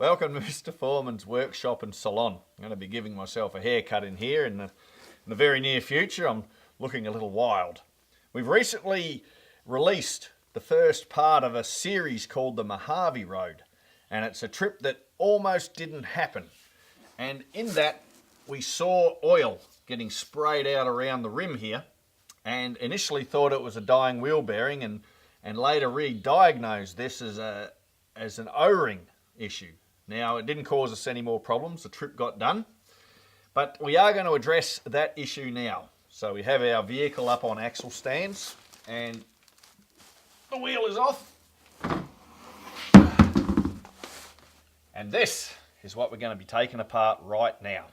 Welcome to Mr. Foreman's workshop and salon. I'm going to be giving myself a haircut in here in the very near future. I'm looking a little wild. We've recently released the first part of a series called the Mojave Road, and it's a trip that almost didn't happen. And in that, we saw oil getting sprayed out around the rim here, and initially thought it was a dying wheel bearing, and later re-diagnosed this as an O-ring issue. Now, it didn't cause us any more problems. The trip got done. But we are going to address that issue now. So we have our vehicle up on axle stands and the wheel is off. And this is what we're going to be taking apart right now.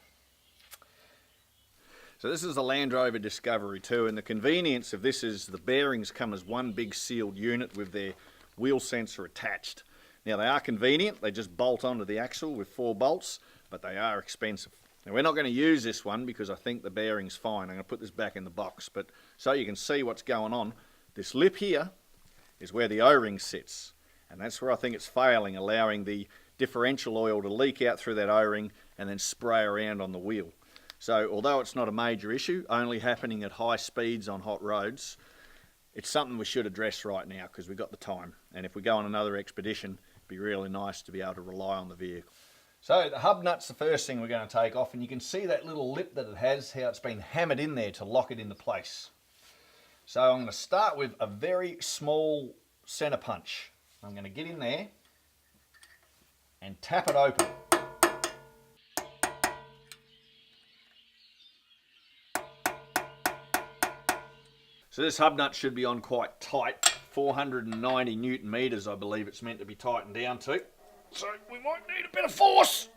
So this is the Land Rover Discovery 2, and the convenience of this is the bearings come as one big sealed unit with their wheel sensor attached. Now they are convenient, they just bolt onto the axle with 4 bolts, but they are expensive. Now we're not going to use this one because I think the bearing's fine. I'm going to put this back in the box, but so you can see what's going on, this lip here is where the O-ring sits, and that's where I think it's failing, allowing the differential oil to leak out through that O-ring and then spray around on the wheel. So although it's not a major issue, only happening at high speeds on hot roads, it's something we should address right now because we've got the time, and if we go on another expedition, be really nice to be able to rely on the vehicle. So the hub nut's the first thing we're going to take off, and you can see that little lip that it has, how it's been hammered in there to lock it into place. So I'm going to start with a very small center punch. I'm going to get in there and tap it open. So this hub nut should be on quite tight. 490 Newton meters, I believe it's meant to be tightened down to. So we might need a bit of force.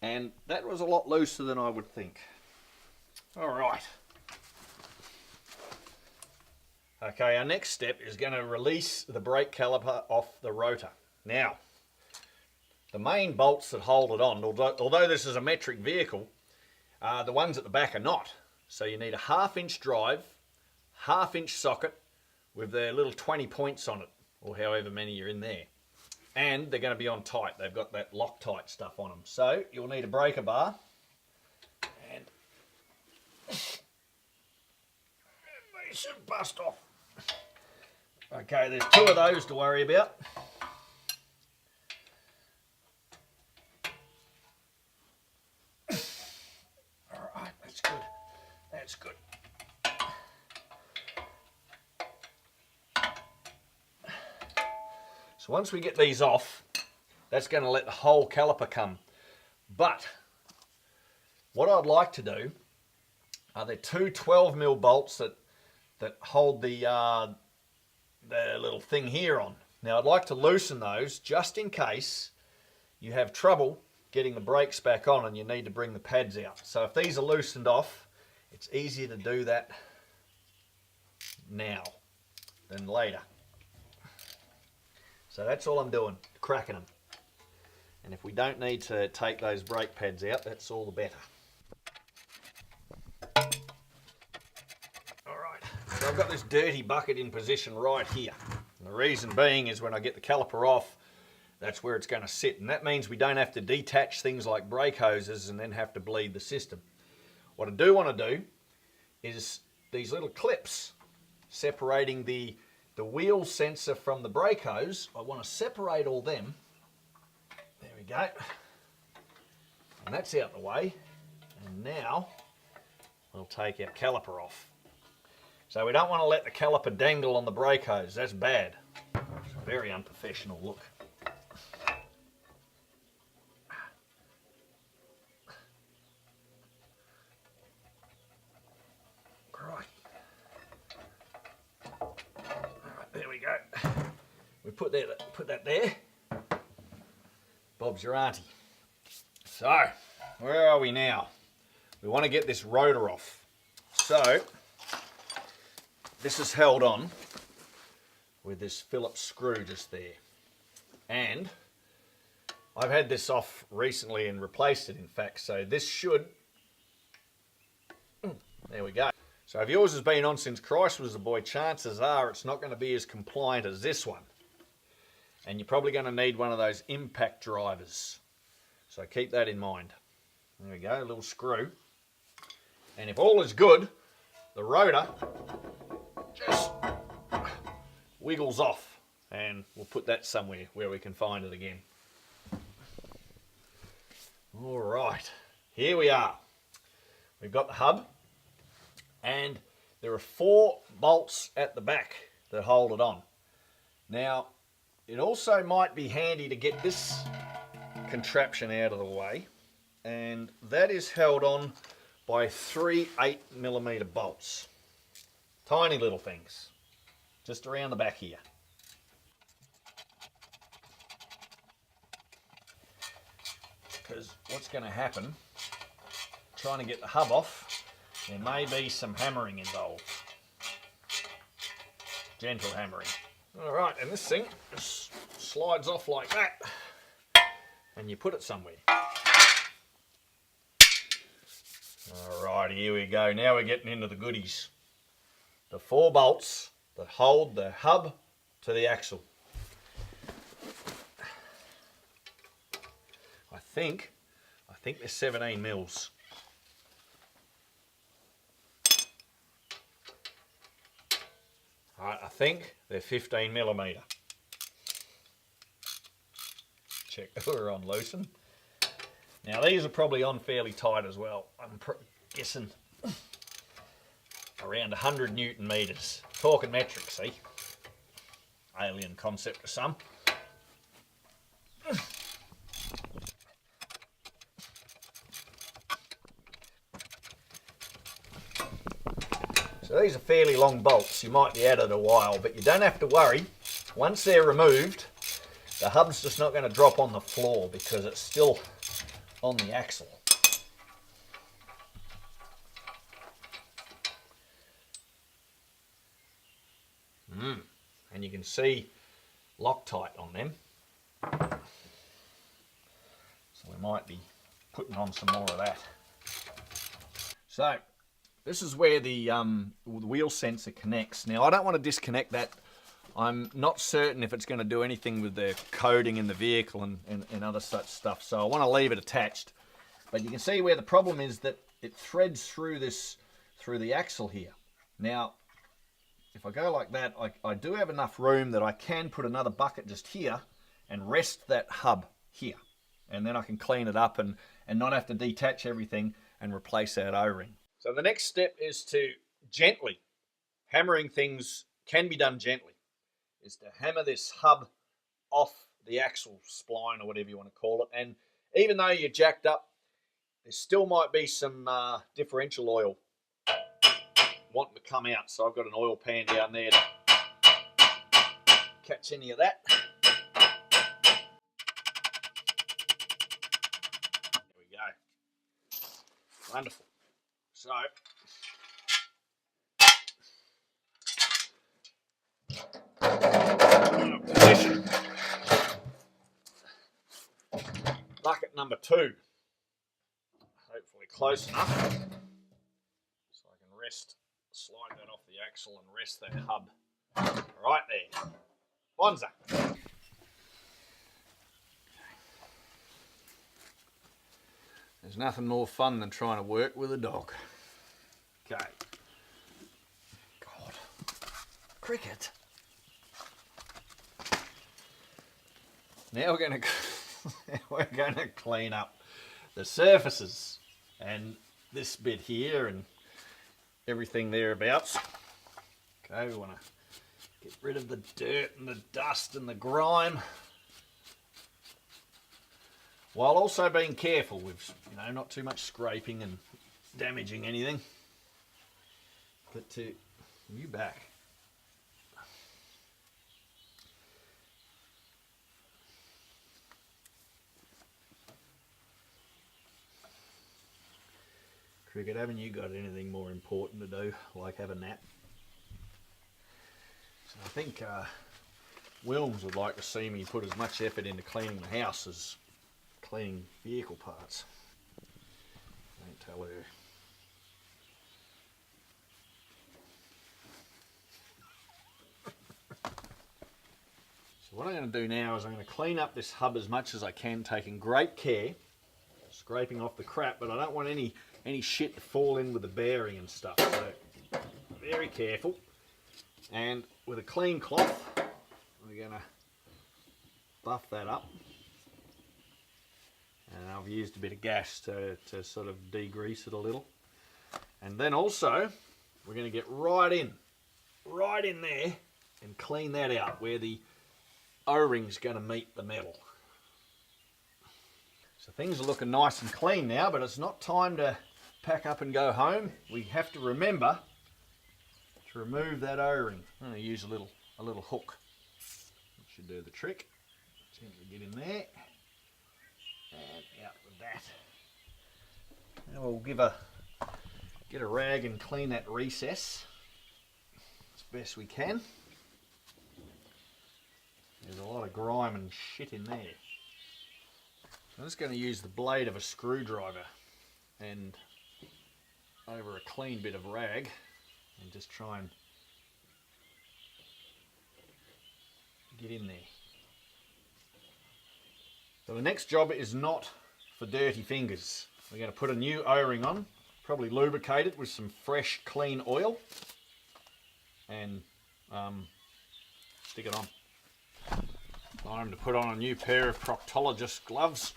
And that was a lot looser than I would think. All right. Okay, our next step is going to release the brake caliper off the rotor. Now, the main bolts that hold it on, although this is a metric vehicle, the ones at the back are not. So you need a 1/2 inch drive, 1/2 inch socket, with their little 20 points on it, or however many are in there. And they're going to be on tight. They've got that Loctite stuff on them. So you'll need a breaker bar. And they should bust off. Okay, there's 2 of those to worry about. All right, that's good. That's good. So once we get these off, that's going to let the whole caliper come. But what I'd like to do are there 2 12mm bolts that hold the little thing here on. Now I'd like to loosen those just in case you have trouble getting the brakes back on and you need to bring the pads out. So if these are loosened off, it's easier to do that now than later. So that's all I'm doing, cracking them. And if we don't need to take those brake pads out, that's all the better. Alright, so I've got this dirty bucket in position right here. And the reason being is when I get the caliper off, that's where it's going to sit. And that means we don't have to detach things like brake hoses and then have to bleed the system. What I do want to do is these little clips separating the wheel sensor from the brake hose. I want to separate all them. There we go. And that's out the way. And now we'll take our caliper off. So we don't want to let the caliper dangle on the brake hose. That's bad. It's a very unprofessional look. We put that there. Bob's your auntie. So, where are we now? We want to get this rotor off. So, this is held on with this Phillips screw just there. And I've had this off recently and replaced it, in fact. So this should, there we go. So if yours has been on since Christ was a boy, chances are it's not going to be as compliant as this one. And you're probably going to need one of those impact drivers. So keep that in mind. There we go, a little screw. And if all is good, the rotor just wiggles off, and we'll put that somewhere where we can find it again. All right, here we are. We've got the hub, and there are 4 bolts at the back that hold it on. Now, it also might be handy to get this contraption out of the way, and that is held on by 3 8mm bolts. Tiny little things, just around the back here. Because what's going to happen, trying to get the hub off, there may be some hammering involved. Gentle hammering. Alright, and this thing just slides off like that, and you put it somewhere. Alright, here we go. Now we're getting into the goodies. The 4 bolts that hold the hub to the axle. I think they're 17 mils. I think they're 15mm. Check that we're on loosen. Now these are probably on fairly tight as well. I'm guessing around 100 Newton meters. Talking metric, see? Alien concept to some. So these are fairly long bolts. You might be at it a while, but you don't have to worry. Once they're removed, the hub's just not going to drop on the floor because it's still on the axle. And you can see Loctite on them. So we might be putting on some more of that. So this is where the wheel sensor connects. Now I don't want to disconnect that. I'm not certain if it's going to do anything with the coding in the vehicle and other such stuff. So I want to leave it attached. But you can see where the problem is that it threads through the axle here. Now, if I go like that, I do have enough room that I can put another bucket just here and rest that hub here. And then I can clean it up and not have to detach everything and replace that O-ring. So the next step is to gently, hammering things can be done gently, is to hammer this hub off the axle spline or whatever you want to call it. And even though you're jacked up, there still might be some differential oil wanting to come out. So I've got an oil pan down there to catch any of that. There we go. Wonderful. So position bucket number 2. Hopefully close enough so I can slide that off the axle and rest that hub right there. Bonza. There's nothing more fun than trying to work with a dog. Okay. God. Cricket. Now we're going to clean up the surfaces and this bit here and everything thereabouts. Okay, we want to get rid of the dirt and the dust and the grime, while also being careful with, not too much scraping and damaging anything. But you back. Cricket, haven't you got anything more important to do, like have a nap? So I think Wilms would like to see me put as much effort into cleaning the house as cleaning vehicle parts. Don't tell her. So what I'm going to do now is I'm going to clean up this hub as much as I can, taking great care, scraping off the crap, but I don't want any shit to fall in with the bearing and stuff, so very careful. And with a clean cloth, we're going to buff that up. And I've used a bit of gas to sort of degrease it a little. And then also, we're going to get right in there and clean that out where the O-ring's going to meet the metal. So things are looking nice and clean now, but it's not time to pack up and go home. We have to remember to remove that O-ring. I'm going to use a little hook. That should do the trick. Gently get in there and out with that. Now we'll get a rag and clean that recess as best we can. There's a lot of grime and shit in there. I'm just going to use the blade of a screwdriver and over a clean bit of rag and just try and get in there. So the next job is not for dirty fingers. We're going to put a new O-ring on, probably lubricate it with some fresh clean oil and stick it on. Time to put on a new pair of proctologist gloves.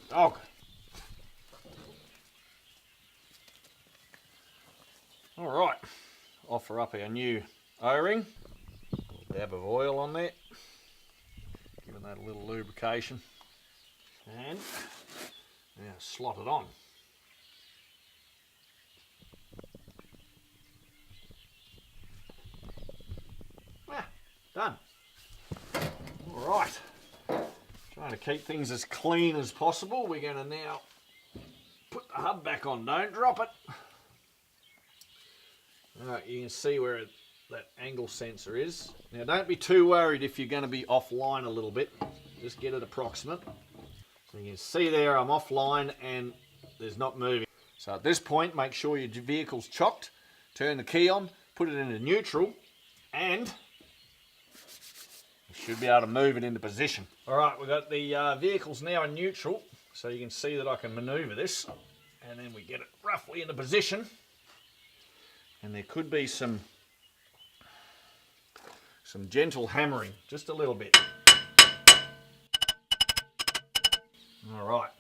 Dog. Alright, offer up our new O-ring. A dab of oil on there, giving that a little lubrication. And now slot it on. Done. Alright, trying to keep things as clean as possible. We're going to now put the hub back on. Don't drop it. Alright, you can see where that angle sensor is. Now don't be too worried if you're going to be offline a little bit. Just get it approximate. So you can see there I'm offline and there's not moving. So at this point, make sure your vehicle's chocked. Turn the key on, put it into neutral, and you should be able to move it into position. Alright, we've got the vehicles now in neutral, so you can see that I can manoeuvre this. And then we get it roughly into position. And there could be some gentle hammering, just a little bit. Alright.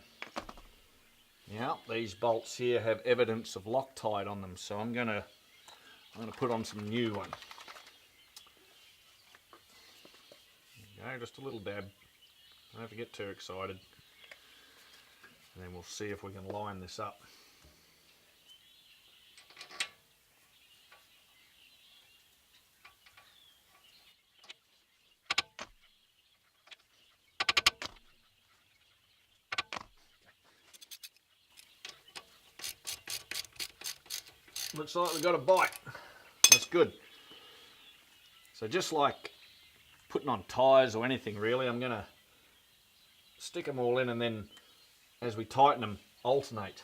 Now, these bolts here have evidence of Loctite on them, so I'm gonna put on some new one. There you go, just a little dab. Don't have to get too excited. And then we'll see if we can line this up. Looks like we've got a bite. That's good. So just like putting on tyres or anything really, I'm going to stick them all in and then as we tighten them, alternate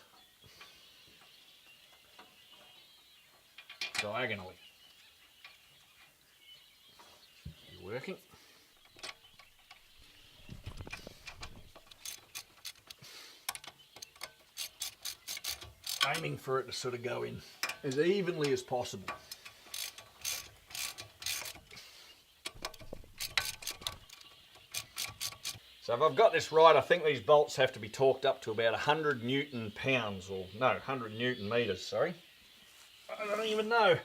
diagonally. Working. Aiming for it to sort of go in as evenly as possible. So if I've got this right, I think these bolts have to be torqued up to about 100 Newton pounds, or no, 100 Newton meters, sorry. I don't even know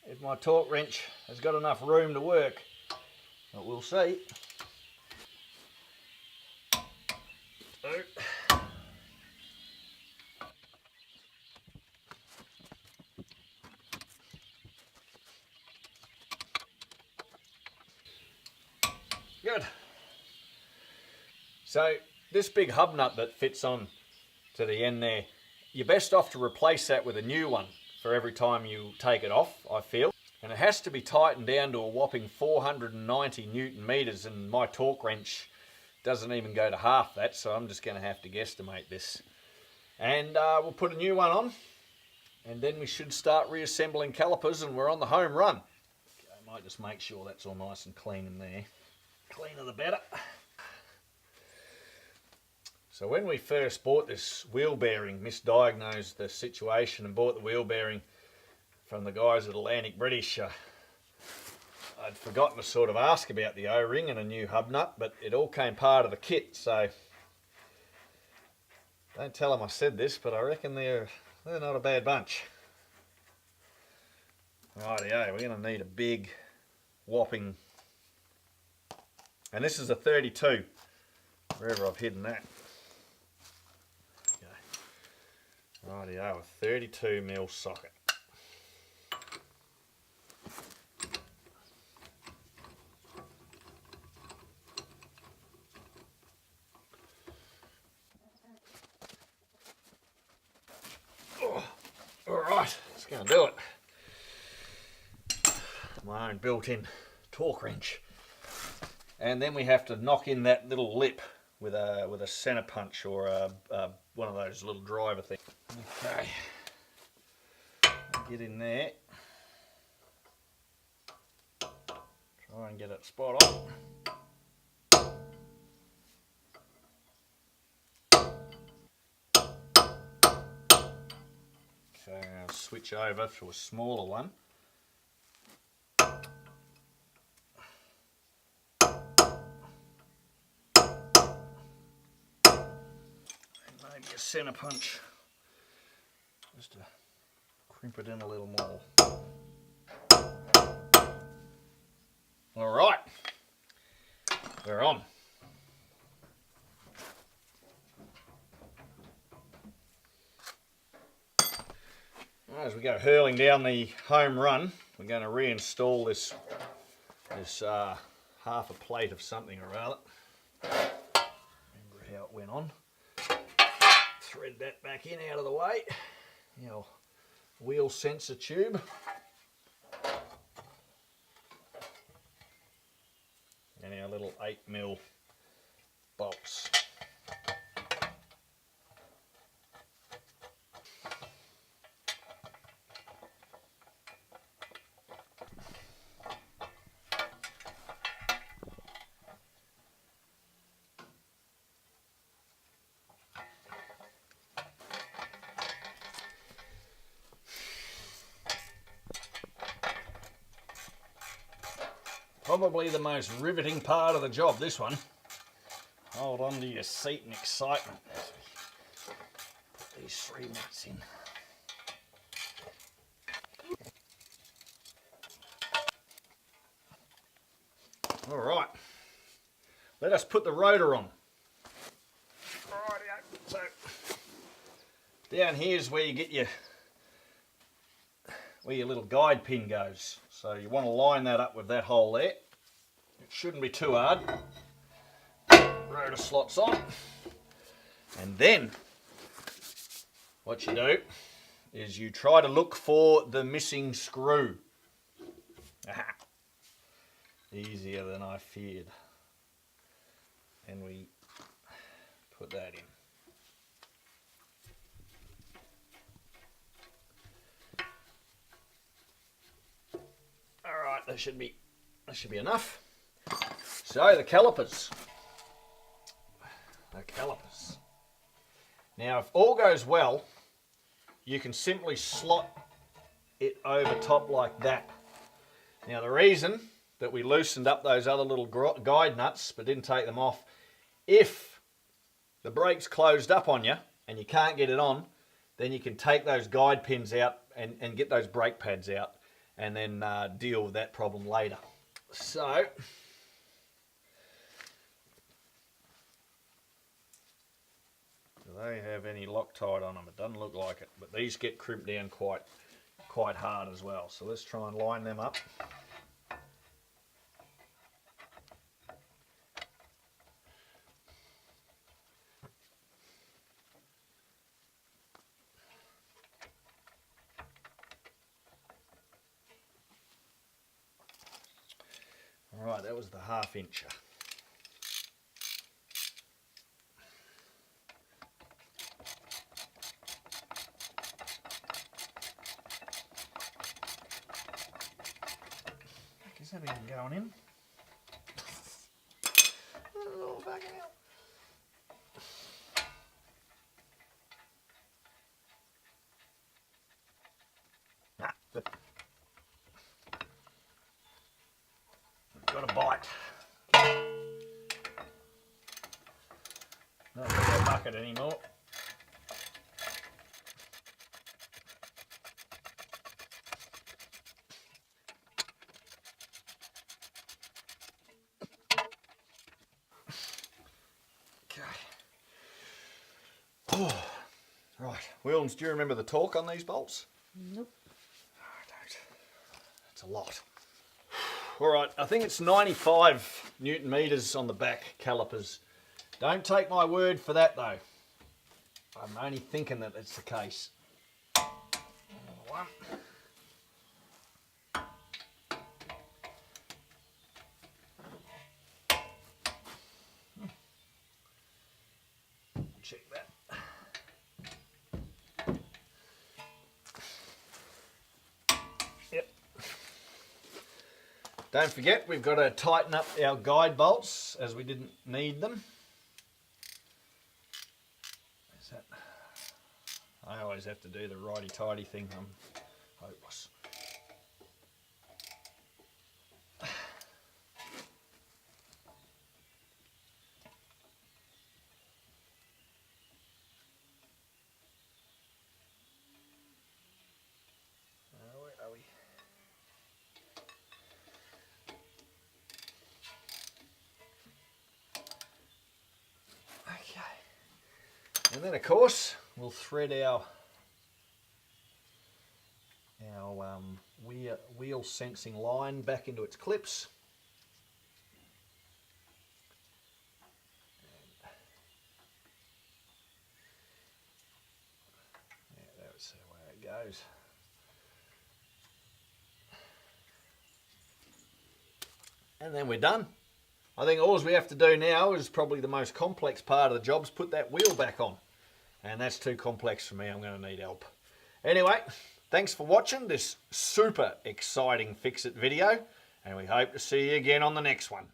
if my torque wrench has got enough room to work, but we'll see. Good. So this big hub nut that fits on to the end there, you're best off to replace that with a new one for every time you take it off, I feel. And it has to be tightened down to a whopping 490 Newton meters, and my torque wrench doesn't even go to half that, so I'm just going to have to guesstimate this. And we'll put a new one on, and then we should start reassembling calipers, and we're on the home run. Okay, I just make sure that's all nice and clean in there. Cleaner the better. So when we first bought this wheel bearing, misdiagnosed the situation and bought the wheel bearing from the guys at Atlantic British, I'd forgotten to sort of ask about the O-ring and a new hub nut, but it all came part of the kit, so don't tell them I said this, but I reckon they're not a bad bunch. Rightio, we're going to need a big whopping, and this is a 32, wherever I've hidden that. Rightio, a 32mm socket. Oh, alright, that's going to do it. My own built-in torque wrench. And then we have to knock in that little lip with a center punch or one of those little driver things. Okay, get in there. Try and get it spot on. Okay, I'll switch over to a smaller one. Maybe a center punch, just to crimp it in a little more. All right, we're on. As we go hurling down the home run, we're going to reinstall this half a plate of something or other. Remember how it went on. Thread that back in out of the way. Our wheel sensor tube. And our little 8mm bolts. Probably the most riveting part of the job, this one. Hold on to your seat in excitement as we put these 3 nuts in. All right, let us put the rotor on. Rightio. So down here is where you get your little guide pin goes. So you want to line that up with that hole there. It shouldn't be too hard. Rotor slots on. And then what you do is you try to look for the missing screw. Aha. Easier than I feared. And we put that in. Alright, that should be enough. So the calipers. Now if all goes well, you can simply slot it over top like that. Now the reason that we loosened up those other little guide nuts but didn't take them off, if the brake's closed up on you and you can't get it on, then you can take those guide pins out and get those brake pads out and then deal with that problem later. So do they have any Loctite on them? It doesn't look like it, but these get crimped down quite hard as well. So let's try and line them up. Alright, that was the 1/2 incher. that isn't going in. Oh, fucking hell. Got a bite. Not in a bucket anymore. Okay. Oh, right. Wilms, do you remember the torque on these bolts? Nope. I don't. That's a lot. All right, I think it's 95 Newton meters on the back calipers. Don't take my word for that though. I'm only thinking that it's the case. Another one. Check that. Yep. Don't forget, we've got to tighten up our guide bolts as we didn't need them. Is that? I always have to do the righty-tighty thing. I'm hopeless. Where are we? Okay. And then of course we'll thread our wheel sensing line back into its clips. Yeah, that's the way it goes. And then we're done. I think all we have to do now is probably the most complex part of the job, is put that wheel back on. And that's too complex for me, I'm going to need help. Anyway, thanks for watching this super exciting Fix It video, and we hope to see you again on the next one.